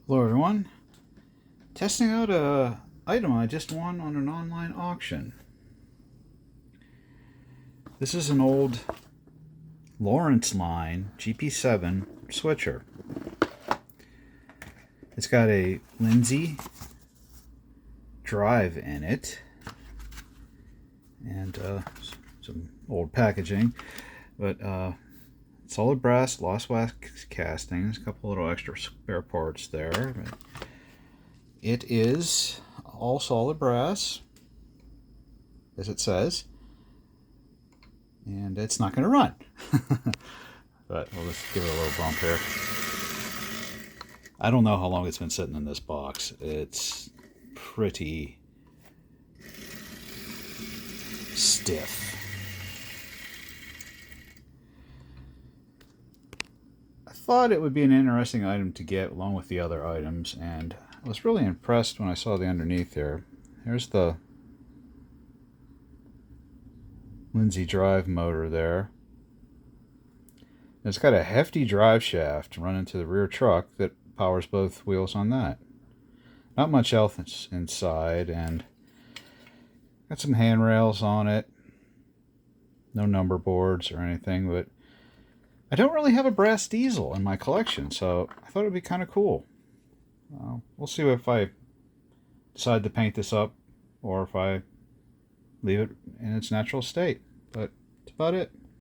Hello everyone, testing out a item I just won on an online auction. This is an old Lawrence Line GP7 switcher. It's got a Lindsay Drive in it and some old packaging, but solid brass, lost wax castings, a couple little extra spare parts there. But it is all solid brass, as it says, and it's not going to run. But we'll just give it a little bump here. I don't know how long it's been sitting in this box. It's pretty stiff. I thought it would be an interesting item to get along with the other items, and I was really impressed when I saw the underneath there. Here's the Lindsay Drive motor there. It's got a hefty drive shaft running to the rear truck that powers both wheels on that. Not much else inside, and got some handrails on it. No number boards or anything, but I don't really have a brass diesel in my collection, so I thought it would be kind of cool. We'll see if I decide to paint this up or if I leave it in its natural state, but that's about it.